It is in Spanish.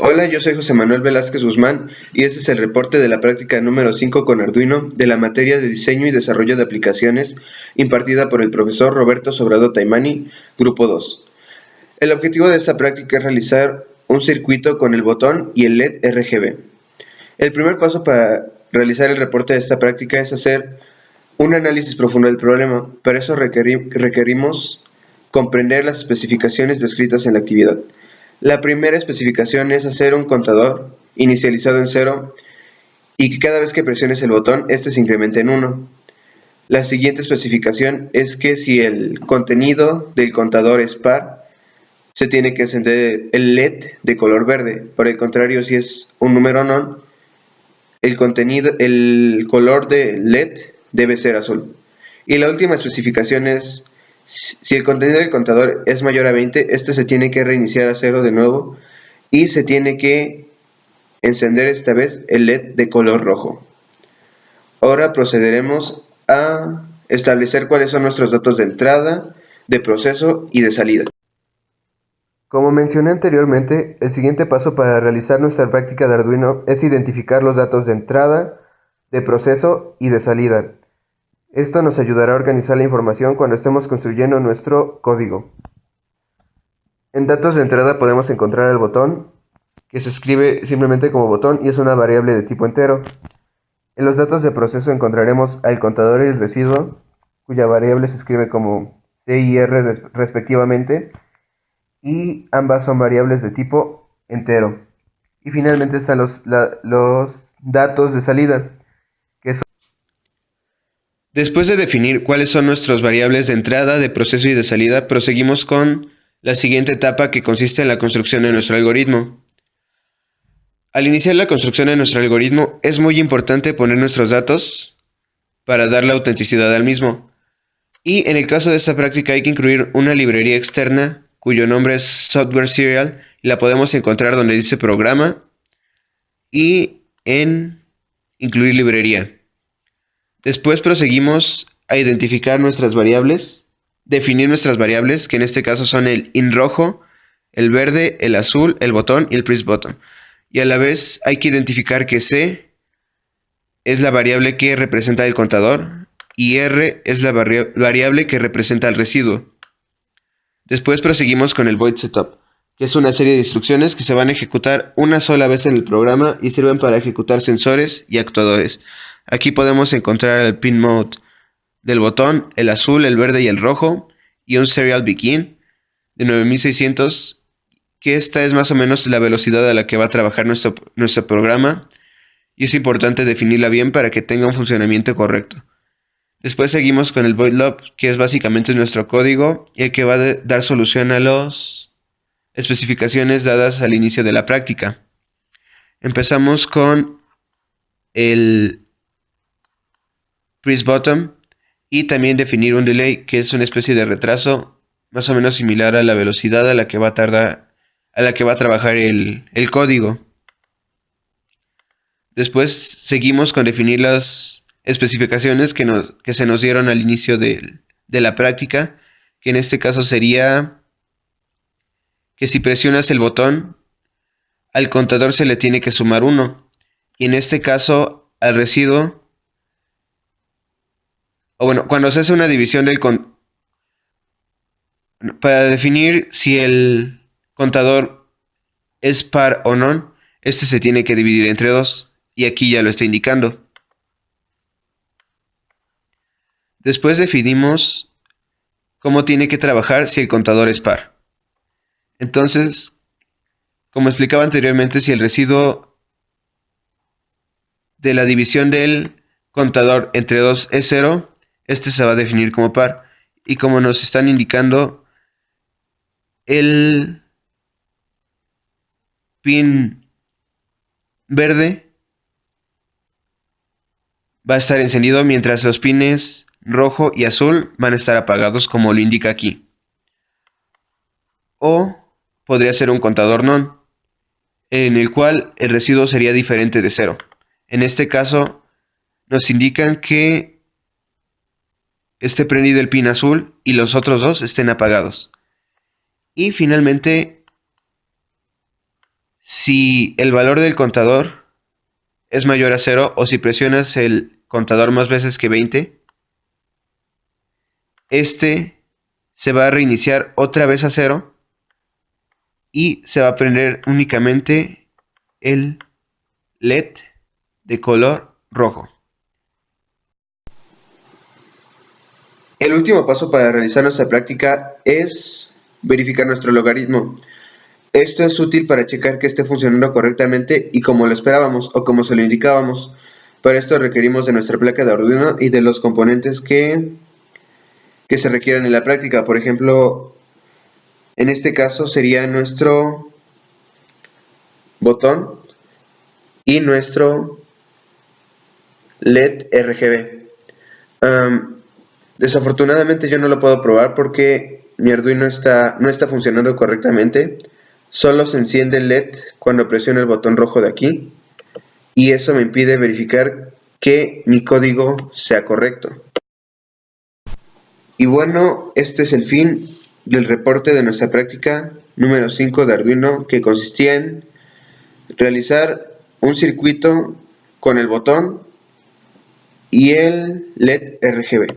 Hola, yo soy José Manuel Velázquez Guzmán y este es el reporte de la práctica número 5 con Arduino de la materia de diseño y desarrollo de aplicaciones impartida por el profesor Roberto Sobrado Taimani, Grupo 2. El objetivo de esta práctica es realizar un circuito con el botón y el LED RGB. El primer paso para realizar el reporte de esta práctica es hacer un análisis profundo del problema. Para eso requerimos comprender las especificaciones descritas en la actividad. La primera especificación es hacer un contador inicializado en 0 y que cada vez que presiones el botón, este se incremente en 1. La siguiente especificación es que si el contenido del contador es par, se tiene que encender el LED de color verde. Por el contrario, si es un número non, el color de LED debe ser azul. Y la última especificación es si el contenido del contador es mayor a 20, este se tiene que reiniciar a 0 de nuevo y se tiene que encender esta vez el LED de color rojo. Ahora procederemos a establecer cuáles son nuestros datos de entrada, de proceso y de salida. Como mencioné anteriormente, el siguiente paso para realizar nuestra práctica de Arduino es identificar los datos de entrada, de proceso y de salida. Esto nos ayudará a organizar la información cuando estemos construyendo nuestro código. En datos de entrada podemos encontrar el botón, que se escribe simplemente como botón y es una variable de tipo entero. En los datos de proceso encontraremos al contador y el residuo, cuya variable se escribe como C y R respectivamente, y ambas son variables de tipo entero. Y finalmente están los datos de salida, que son... Después de definir cuáles son nuestras variables de entrada, de proceso y de salida, proseguimos con la siguiente etapa, que consiste en la construcción de nuestro algoritmo. Al iniciar la construcción de nuestro algoritmo, es muy importante poner nuestros datos para dar la autenticidad al mismo. Y en el caso de esta práctica hay que incluir una librería externa cuyo nombre es Software Serial y la podemos encontrar donde dice programa y en incluir librería. Después proseguimos a identificar nuestras variables, definir nuestras variables, que en este caso son el in rojo, el verde, el azul, el botón y el press button. Y a la vez hay que identificar que C es la variable que representa el contador y R es la variable que representa el residuo. Después proseguimos con el void setup, que es una serie de instrucciones que se van a ejecutar una sola vez en el programa y sirven para ejecutar sensores y actuadores. Aquí podemos encontrar el pin mode del botón, el azul, el verde y el rojo, y un serial begin de 9600, que esta es más o menos la velocidad a la que va a trabajar nuestro programa, y es importante definirla bien para que tenga un funcionamiento correcto. Después seguimos con el void loop, que es básicamente nuestro código y el que va a dar solución a las especificaciones dadas al inicio de la práctica. Empezamos con el press button y también definir un delay, que es una especie de retraso más o menos similar a la velocidad a la que va a trabajar el código. Después seguimos con definir las especificaciones que se nos dieron al inicio de la práctica, que en este caso sería que si presionas el botón, al contador se le tiene que sumar 1, y en este caso al residuo, o bueno, cuando se hace una división para definir si el contador es par o non, este se tiene que dividir entre 2, y aquí ya lo está indicando. Después definimos cómo tiene que trabajar si el contador es par. Entonces, como explicaba anteriormente, si el residuo de la división del contador entre 2 es 0, este se va a definir como par. Y como nos están indicando, el pin verde va a estar encendido mientras los pines rojo y azul van a estar apagados, como lo indica aquí. O podría ser un contador non, en el cual el residuo sería diferente de 0. En este caso nos indican que esté prendido el pin azul y los otros dos estén apagados. Y finalmente, si el valor del contador es mayor a 0 o si presionas el contador más veces que 20, este se va a reiniciar otra vez a 0 y se va a prender únicamente el LED de color rojo. El último paso para realizar nuestra práctica es verificar nuestro logaritmo. Esto es útil para checar que esté funcionando correctamente y como lo esperábamos o como se lo indicábamos. Para esto requerimos de nuestra placa de Arduino y de los componentes que se requieran en la práctica. Por ejemplo, en este caso sería nuestro botón y nuestro LED RGB. Desafortunadamente yo no lo puedo probar porque mi Arduino no está funcionando correctamente. Solo se enciende el LED cuando presiono el botón rojo de aquí y eso me impide verificar que mi código sea correcto. Y bueno, este es el fin del reporte de nuestra práctica número 5 de Arduino, que consistía en realizar un circuito con el botón y el LED RGB.